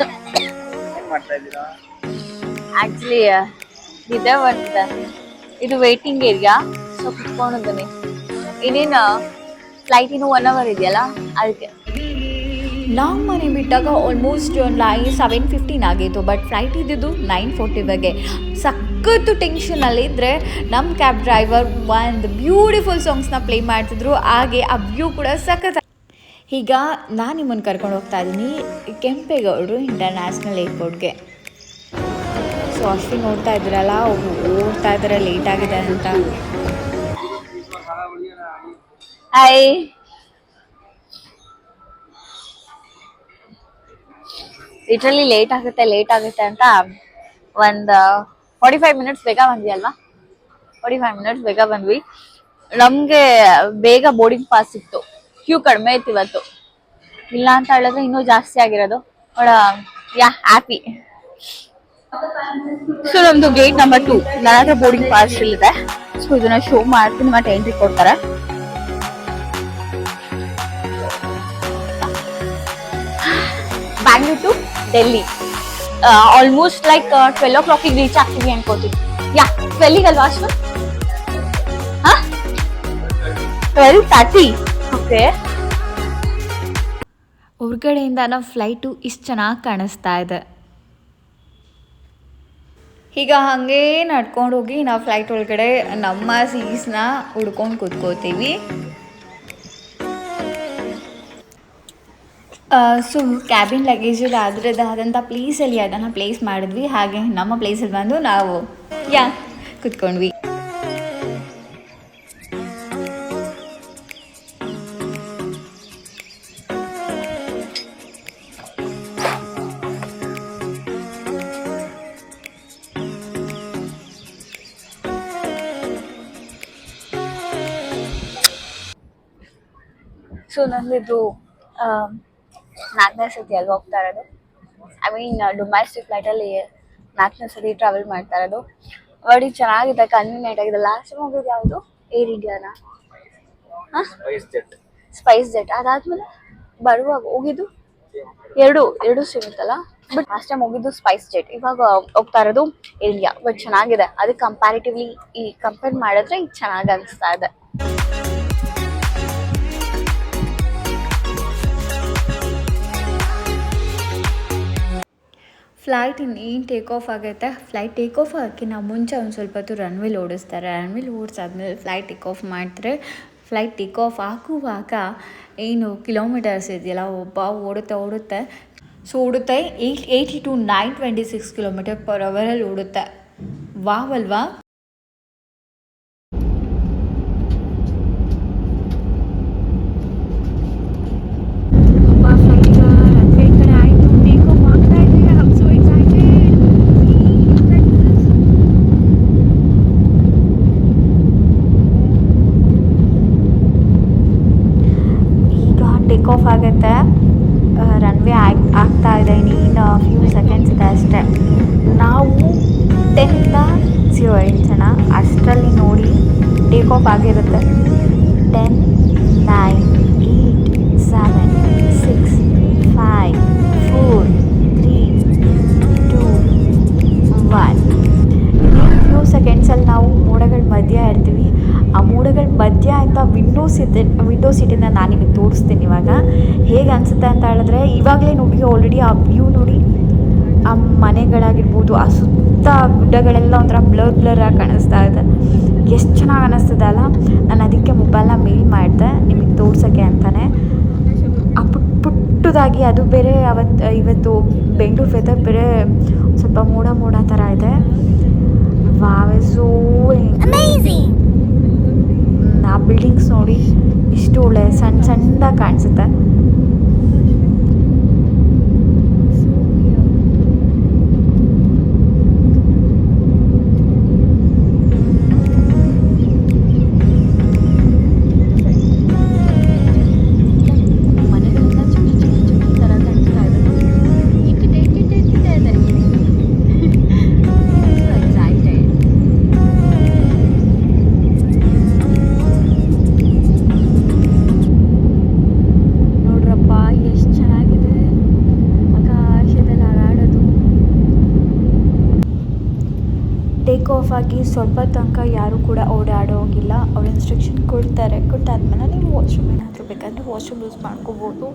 ಏನ್ ಮಾಡ್ತಾ ಇದ್ದೀರಾ? ಆಕ್ಚುಲಿ ಇದೆ ಒಂದು ಇದು ವೇಟಿಂಗ್ ಏರಿಯಾ, ಸೊ ಕುತ್ಕೊಂಡಿದ್ದೀನಿ. ಇನ್ನೇನು ಫ್ಲೈಟ್ ಇನ್ನು 1 hour ಇದೆಯಲ್ಲ, ಅದಕ್ಕೆ. ನಾವು ಮನೆ ಬಿಟ್ಟಾಗ ಆಲ್ಮೋಸ್ಟ್ 7:15 ಆಗಿತ್ತು, ಬಟ್ ಫ್ಲೈಟ್ ಇದ್ದಿದ್ದು 9:40ಗೆ. ಸಖತ್ತು ಟೆನ್ಷನಲ್ಲಿದ್ದರೆ ನಮ್ಮ ಕ್ಯಾಬ್ ಡ್ರೈವರ್ ಒಂದು ಬ್ಯೂಟಿಫುಲ್ ಸಾಂಗ್ಸ್ನ ಪ್ಲೇ ಮಾಡ್ತಿದ್ರು, ಹಾಗೆ ಆ ವ್ಯೂ ಕೂಡ ಸಖತ್. ಈಗ ನಾನು ನಿಮ್ಮನ್ನು ಕರ್ಕೊಂಡು ಹೋಗ್ತಾ ಇದ್ದೀನಿ ಕೆಂಪೇಗೌಡರು ಇಂಟರ್ನ್ಯಾಷನಲ್ ಏರ್ಪೋರ್ಟ್ಗೆ. ಸೊ ಅಶ್ವಿನ್ ನೋಡ್ತಾ ಇದ್ರಲ್ಲ, ಓಡ್ತಾ ಇದ್ದಾರೆ ಲೇಟ್ ಆಗಿದೆ ಅಂತ. ಹಾಯ್. ಲಿಟ್ರಲಿ ಲೇಟ್ ಆಗುತ್ತೆ ಅಂತ ಒಂದು 45 minutes ಬೇಗ ಬಂದ್ವಿ ಅಲ್ವಾ. 45 minutes ಬೇಗ ಬಂದ್ವಿ. ನಮ್ಗೆ ಬೇಗ ಬೋರ್ಡಿಂಗ್ ಪಾಸ್ ಸಿಕ್ತು. ಕ್ಯೂ ಕಡಿಮೆ ಇತ್ತು ಇವತ್ತು, ಇಲ್ಲ ಅಂತ ಹೇಳಿದ್ರೆ ಇನ್ನೂ ಜಾಸ್ತಿ ಆಗಿರೋದು. Yeah happy. ಸೊ ನಮ್ದು ಗೇಟ್ ನಂಬರ್ 2. ನನ್ನ ಹತ್ರ ಬೋರ್ಡಿಂಗ್ ಪಾಸ್ ಇಲ್ಲಿದೆ. ಸೊ ಇದನ್ನ ಶೋ ಮಾಡ್ತೀನಿ, ಮತ್ತೆ ಎಂಟ್ರಿ ಕೊಡ್ತಾರೆ. Bangalore to Delhi almost like 12 o'clock reach ಆಗ್ತೀವಿ ಅನ್ಕೋತೀವಿ. ಯಾ 12 ಅಲ್ವಾ ಅಷ್ಟು? 12:30. ಓಕೆ. ಹೊರಗಡೆಯಿಂದ ನಮ್ಮ ಫ್ಲೈಟು ಇಷ್ಟು ಚೆನ್ನಾಗಿ ಕಾಣಿಸ್ತಾ ಇದೆ. ಈಗ ಹಾಗೇ ನಡ್ಕೊಂಡು ಹೋಗಿ ನಾವು ಫ್ಲೈಟ್ ಒಳಗಡೆ ನಮ್ಮ ಸೀಟ್ಸ್ನ ಹುಡ್ಕೊಂಡು ಕೂತ್ಕೋತೀವಿ. ಸೊ ಕ್ಯಾಬಿನ್ ಲಗೇಜಲ್ಲಿ ಅದರದ್ದಾದಂಥ ಪ್ಲೇಸಲ್ಲಿ ಅದನ್ನು ಪ್ಲೇಸ್ ಮಾಡಿದ್ವಿ. ಹಾಗೆ ನಮ್ಮ ಪ್ಲೇಸಲ್ಲಿ ಬಂದು ನಾವು ಕೂತ್ಕೊಂಡ್ವಿ. ಸೊ ನಂದಿದು 4ನೇ ಸತಿ ಅಲ್ಲಿ ಹೋಗ್ತಾ ಇರೋದು. ಐ ಮೀನ್ ಡೊಮ್ಯಾಸ್ಟಿಕ್ ಫ್ಲೈಟಲ್ಲಿ 4ನೇ ಸತಿ ಟ್ರಾವೆಲ್ ಮಾಡ್ತಾ ಇರೋದು. ನೋಡಿ ಚೆನ್ನಾಗಿದೆ, ಕನ್ವೀನಿಯಂಟ್ ಆಗಿದೆ. ಲಾಸ್ಟ್ ಟೈಮ್ ಹೋಗಿದ್ದು ಯಾವುದು? ಏರ್ ಇಂಡಿಯಾನ? Spice jet. ಅದಾದ್ಮೇಲೆ ಬರುವಾಗ ಹೋಗಿದ್ದು ಎರಡು ಸಿಗುತ್ತಲ್ಲ. ಬಟ್ ಲಾಸ್ಟ್ ಟೈಮ್ ಹೋಗಿದ್ದು ಸ್ಪೈಸ್ ಜೆಟ್. ಇವಾಗ ಹೋಗ್ತಾ ಇರೋದು ಏರ್ ಇಂಡಿಯಾ. ಬಟ್ ಚೆನ್ನಾಗಿದೆ, ಅದಕ್ಕೆ ಕಂಪ್ಯಾರಿಟಿವ್ಲಿ ಈ ಕಂಪೇರ್ ಮಾಡಿದ್ರೆ ಈಗ ಚೆನ್ನಾಗಿ ಅನಿಸ್ತಾ ಇದೆ. ಫ್ಲೈಟ್ ಇನ್ನೇನು ಟೇಕ್ ಆಫ್ ಆಗುತ್ತೆ. ಫ್ಲೈಟ್ ಟೇಕ್ ಆಫ್ ಆಗೋಕ್ಕಿಂತ ಮುಂಚೆ ಒಂದು ಸ್ವಲ್ಪ ಹೊತ್ತು ರನ್ವೇಲಿ ಓಡಿಸ್ತಾರೆ. ರನ್ವೇಲಿ ಓಡಿಸಾದ್ಮೇಲೆ ಫ್ಲೈಟ್ ಟೇಕ್ ಆಫ್ ಮಾಡ್ತಾರೆ. ಫ್ಲೈಟ್ ಟೇಕ್ ಆಫ್ ಆಗುವಾಗ ಏನು ಕಿಲೋಮೀಟರ್ಸ್ ಇದೆಯಲ್ಲ, ಒಬ್ಬ ಓಡುತ್ತೆ. ಸೊ ಓಡುತ್ತೆ 880 to 926 km/h ಓಡುತ್ತೆ. ವಾವ್ ಅಲ್ವಾ? ಟೇಕ್ ಆಫ್ ಆಗುತ್ತೆ. ರನ್ವೇ ಆಗ್ತಾ ಇದೆ, ಇನ್ನೇನು ಫ್ಯೂ ಸೆಕೆಂಡ್ಸ್ ಇದೆ ಅಷ್ಟೇ. ನಾವು 10ಇಂದ 08 ಜನ ಅಷ್ಟರಲ್ಲಿ ನೋಡಿ ಟೇಕ್ ಆಫ್ ಆಗಿರುತ್ತೆ. 10, 9, 8, 7, 6, 5, 4, 3, 2, 1. ಇನ್ನೇನು ಫ್ಯೂ ಸೆಕೆಂಡ್ಸಲ್ಲಿ ನಾವು ಮೋಡಗಳ ಮಧ್ಯ ಇರ್ತೀವಿ. ಆ ಮೋಡಗಳ ಮಧ್ಯ ಅಂತ ವಿಂಡೋ ಸೀಟಿಂದ ನಾನು ನಿಮಗೆ ತೋರಿಸ್ತೀನಿ ಇವಾಗ ಹೇಗೆ ಅನಿಸುತ್ತೆ ಅಂತ ಹೇಳಿದ್ರೆ. ಇವಾಗಲೇ ನೋಡಿ ಆಲ್ರೆಡಿ ಆ ವ್ಯೂ ನೋಡಿ, ಆ ಮನೆಗಳಾಗಿರ್ಬೋದು, ಆ ಸುತ್ತ ಗುಡ್ಡಗಳೆಲ್ಲ ಒಂಥರ ಬ್ಲರ್ ಆಗಿ ಕಾಣಿಸ್ತಾ ಇದೆ. ಎಷ್ಟು ಚೆನ್ನಾಗಿ ಅನ್ನಿಸ್ತದೆ ಅಲ್ಲ. ನಾನು ಅದಕ್ಕೆ ಮೊಬೈಲ್ನ ಮೇಲ್ ಮಾಡಿದೆ ನಿಮಗೆ ತೋರ್ಸೋಕ್ಕೆ ಅಂತಲೇ. ಆ ಪುಟ್ಟದಾಗಿ ಅದು ಬೇರೆ ಇವತ್ತು ಬೆಂಗಳೂರು ವೆದರ್ ಬೇರೆ ಸ್ವಲ್ಪ ಮೋಡ ಥರ ಇದೆ. Wow, so amazing. ಆ ಬಿಲ್ಡಿಂಗ್ಸ್ ನೋಡಿ ಇಷ್ಟು ಒಳ್ಳೆ ಸಣ್ಣದಾಗಿ ಕಾಣಿಸುತ್ತೆ. ನೋಡ್ರ ಸ್ವಲ್ಪ ತನಕ ಯಾರೂ ಕೂಡ ಓಡಾಡೋಗಿಲ್ಲ. ಅವ್ರು ಇನ್ಸ್ಟ್ರಕ್ಷನ್ ಕೊಡ್ತಾರೆ, ಕೊಟ್ಟಾದ್ಮೇಲೆ ನೀವು ವಾಶ್ರೂಮ್ ಏನಾದರೂ ಬೇಕಾದರೆ ವಾಶ್ರೂಮ್ ಯೂಸ್ ಮಾಡ್ಕೋಬೋದು.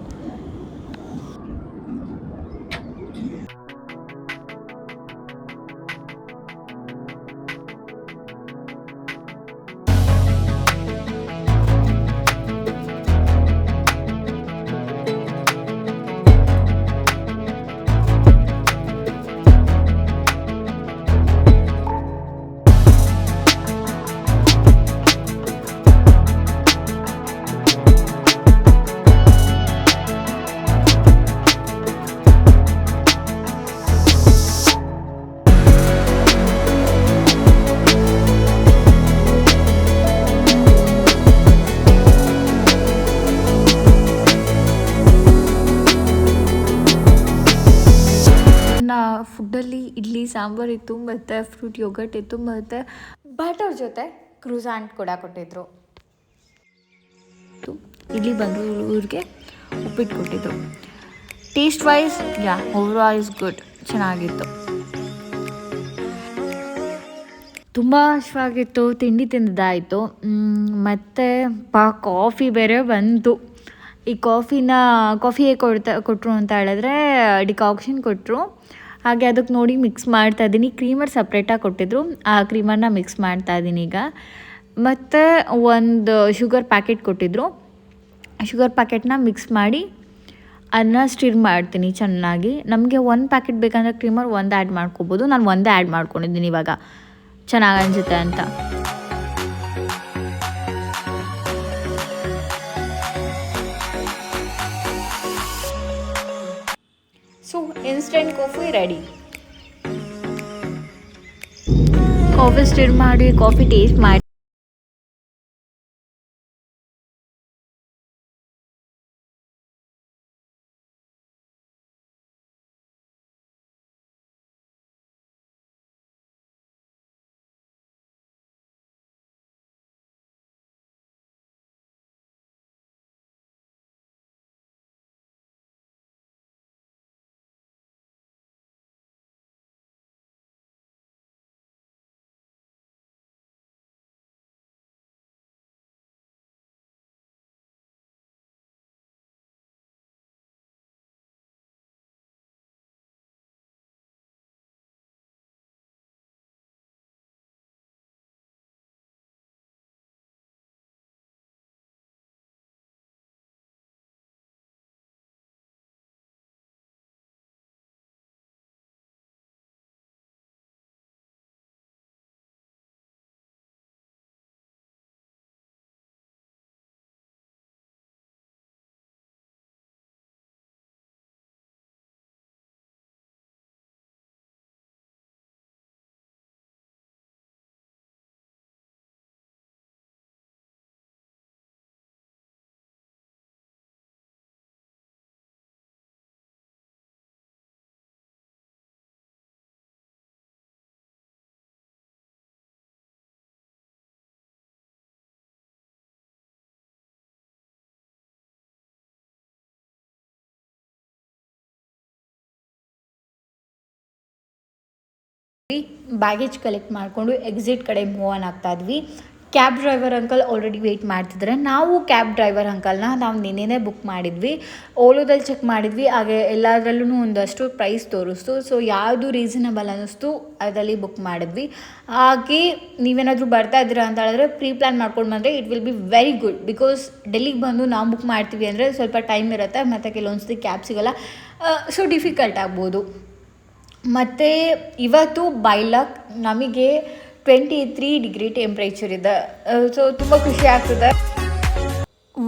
ಫುಡ್ಡಲ್ಲಿ ಇಡ್ಲಿ ಸಾಂಬಾರು ಇತ್ತು, ಮತ್ತು ಫ್ರೂಟ್ ಯೋಗರ್ಟ್ ಇತ್ತು, ಮತ್ತು ಬಟರ್ ಜೊತೆ ಕ್ರೂಸಾಂಟ್ ಕೂಡ ಕೊಟ್ಟಿದ್ರು. ಇಲ್ಲಿ ಬಂದವ್ರಿಗೆ ಉಪ್ಪಿಟ್ಟು ಕೊಟ್ಟಿದ್ರು. Taste wise overall is good, ಚೆನ್ನಾಗಿತ್ತು. ತುಂಬ ಹಶ್ವಾಗಿತ್ತು, ತಿಂಡಿ ತಿಂದಿದ್ದಾಯಿತು. ಮತ್ತು ಕಾಫಿ ಬೇರೆ ಬಂತು. ಈ ಕಾಫಿ ಹೇಗೆ ಕೊಟ್ಟರು ಅಂತ ಹೇಳಿದ್ರೆ ಡಿಕಾಕ್ಷನ್ ಕೊಟ್ಟರು. ಹಾಗೆ ಅದಕ್ಕೆ ನೋಡಿ ಮಿಕ್ಸ್ ಮಾಡ್ತಾಯಿದ್ದೀನಿ. ಕ್ರೀಮರ್ ಸಪ್ರೇಟಾಗಿ ಕೊಟ್ಟಿದ್ರು, ಆ ಕ್ರೀಮರ್ನ ಮಿಕ್ಸ್ ಮಾಡ್ತಾಯಿದ್ದೀನಿ ಈಗ. ಮತ್ತು ಒಂದು ಶುಗರ್ ಪ್ಯಾಕೆಟ್ ಕೊಟ್ಟಿದ್ರು. ಶುಗರ್ ಪ್ಯಾಕೆಟ್ನ ಮಿಕ್ಸ್ ಮಾಡಿ ಅದನ್ನ ಸ್ಟಿರ್ ಮಾಡ್ತೀನಿ ಚೆನ್ನಾಗಿ. ನಮಗೆ ಒಂದು ಪ್ಯಾಕೆಟ್ ಬೇಕಂದರೆ ಕ್ರೀಮರ್ ಒಂದು ಆ್ಯಡ್ ಮಾಡ್ಕೋಬೋದು. ನಾನು ಒಂದೇ ಆ್ಯಡ್ ಮಾಡ್ಕೊಂಡಿದ್ದೀನಿ ಇವಾಗ, ಚೆನ್ನಾಗಿ ಅನಿಸುತ್ತೆ ಅಂತ. So instant coffee ready. Coffee stir ಮಾಡಿ ಕಾಫಿ ಟೇಸ್ಟ್ ಮಾಡಿ ಬ್ಯಾಗೇಜ್ ಕಲೆಕ್ಟ್ ಮಾಡಿಕೊಂಡು ಎಕ್ಸಿಟ್ ಕಡೆ ಮೂವ್ ಆನ್ ಆಗ್ತಾ ಇದ್ವಿ. Cab driver uncle already wait ಮಾಡ್ತಿದ್ದಾರೆ. ನಾವು ಕ್ಯಾಬ್ ಡ್ರೈವರ್ ಅಂಕಲ್ನ ನಾವು ನಿನ್ನೆನೇ ಬುಕ್ ಮಾಡಿದ್ವಿ. ಓಲೋದಲ್ಲಿ ಚೆಕ್ ಮಾಡಿದ್ವಿ, ಹಾಗೆ ಎಲ್ಲದರಲ್ಲೂ ಒಂದಷ್ಟು ಪ್ರೈಸ್ ತೋರಿಸ್ತು. ಸೊ ಯಾವುದು ರೀಸನಬಲ್ ಅನ್ನಿಸ್ತು ಅದರಲ್ಲಿ ಬುಕ್ ಮಾಡಿದ್ವಿ. ಹಾಗೆ ನೀವೇನಾದರೂ ಬರ್ತಾ ಇದ್ದೀರಾ ಅಂತ ಹೇಳಿದ್ರೆ ಪ್ರೀ ಪ್ಲ್ಯಾನ್ ಮಾಡ್ಕೊಂಡು ಬಂದರೆ it will be very good. Because ಡೆಲ್ಲಿಗೆ ಬಂದು ನಾವು ಬುಕ್ ಮಾಡ್ತೀವಿ ಅಂದರೆ ಸ್ವಲ್ಪ ಟೈಮ್ ಇರುತ್ತೆ, ಮತ್ತು ಕೆಲವೊಂದ್ಸತಿ ಕ್ಯಾಬ್ ಸಿಗೋಲ್ಲ, ಸೊ ಡಿಫಿಕಲ್ಟ್ ಆಗ್ಬೋದು. ಮತ್ತು ಇವತ್ತು ಬೈ ಲಕ್ ನಮಗೆ 23 ಡಿಗ್ರಿ ಟೆಂಪ್ರೇಚರ್ ಇದೆ. ಸೊ ತುಂಬ ಖುಷಿ ಆಗ್ತದೆ.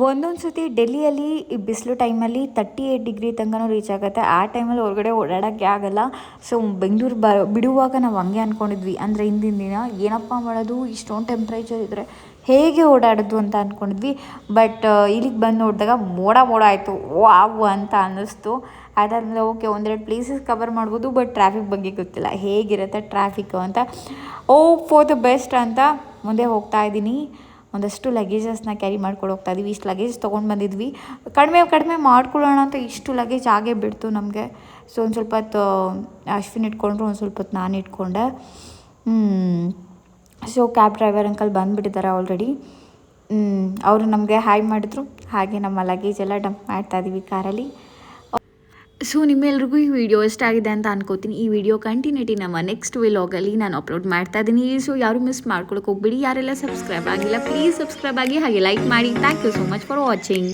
ಒಂದೊಂದು ಸತಿ ಡೆಲ್ಲಿಯಲ್ಲಿ ಈ ಬಿಸಿಲು ಟೈಮಲ್ಲಿ 38 ಡಿಗ್ರಿ ತನಕನೂ ರೀಚ್ ಆಗುತ್ತೆ. ಆ ಟೈಮಲ್ಲಿ ಹೊರಗಡೆ ಓಡಾಡೋಕ್ಕೆ ಆಗೋಲ್ಲ. ಸೊ ಬೆಂಗಳೂರು ಬಿಡುವಾಗ ನಾವು ಹಂಗೆ ಅಂದ್ಕೊಂಡಿದ್ವಿ, ಅಂದರೆ ಹಿಂದಿನ ದಿನ ಏನಪ್ಪ ಮಾಡೋದು, ಇಷ್ಟೊಂದು ಟೆಂಪ್ರೇಚರ್ ಇದ್ದರೆ ಹೇಗೆ ಓಡಾಡೋದು ಅಂತ ಅಂದ್ಕೊಂಡಿದ್ವಿ. ಬಟ್ ಇಲ್ಲಿಗೆ ಬಂದು ನೋಡಿದಾಗ ಮೋಡ ಆಯಿತು, ವಾವ್ ಅಂತ ಅನ್ನಿಸ್ತು. ಅದಾದಮೇಲೆ ಓಕೆ ಒಂದೆರಡು ಪ್ಲೇಸಸ್ ಕವರ್ ಮಾಡ್ಬೋದು, ಬಟ್ ಟ್ರಾಫಿಕ್ ಬಗ್ಗೆ ಗೊತ್ತಿಲ್ಲ ಹೇಗಿರುತ್ತೆ ಟ್ರಾಫಿಕ್ಕು ಅಂತ. ಫಾರ್ ದ ಬೆಸ್ಟ್ ಅಂತ ಮುಂದೆ ಹೋಗ್ತಾ ಇದ್ದೀನಿ. ಒಂದಷ್ಟು ಲಗೇಜಸ್ನ ಕ್ಯಾರಿ ಮಾಡ್ಕೊಂಡು ಹೋಗ್ತಾ ಇದ್ದೀವಿ. ಇಷ್ಟು ಲಗೇಜ್ ತೊಗೊಂಡು ಬಂದಿದ್ವಿ, ಕಡಿಮೆ ಮಾಡ್ಕೊಳ್ಳೋಣ ಅಂತ ಇಷ್ಟು ಲಗೇಜ್ ಆಗೇ ಬಿಡ್ತು ನಮಗೆ. ಸೊ ಒಂದು ಸ್ವಲ್ಪ ಹೊತ್ತು ಅಶ್ವಿನ್ ಇಟ್ಕೊಂಡ್ರು, ಒಂದು ಸ್ವಲ್ಪ ಹೊತ್ತು ನಾನು ಇಟ್ಕೊಂಡೆ. ಸೊ ಕ್ಯಾಬ್ ಡ್ರೈವರ್ ಅಂಕಲ್ ಬಂದುಬಿಟ್ಟಿದ್ದಾರೆ ಆಲ್ರೆಡಿ. ಅವರು ನಮಗೆ ಹಾಯ್ ಮಾಡಿದ್ರು. ಹಾಗೆ ನಮ್ಮ ಲಗೇಜ್ ಎಲ್ಲ ಡಂಪ್ ಮಾಡ್ತಾ ಇದ್ದೀವಿ ಕಾರಲ್ಲಿ. ಸೊ ನಿಮ್ಮೆಲ್ರಿಗೂ ಈ ವಿಡಿಯೋ ಇಷ್ಟ ಆಗಿದೆ ಅಂತ ಅನ್ಕೋತೀನಿ. ಈ ವಿಡಿಯೋ ಕಂಟಿನ್ಯೂಟಿ ನಮ್ಮ ನೆಕ್ಸ್ಟ್ ವ್ಲಾಗಲ್ಲಿ ನಾನು ಅಪ್ಲೋಡ್ ಮಾಡ್ತಾ ಇದ್ದೀನಿ. ಸೊ ಯಾರು ಮಿಸ್ ಮಾಡ್ಕೊಳಕ್ಕೆ ಹೋಗ್ಬೇಡಿ. ಯಾರೆಲ್ಲ ಸಬ್ಸ್ಕ್ರೈಬ್ ಆಗಿಲ್ಲ ಪ್ಲೀಸ್ ಸಬ್ಸ್ಕ್ರೈಬ್ ಆಗಿ ಹಾಗೆ ಲೈಕ್ ಮಾಡಿ. Thank you so much for watching.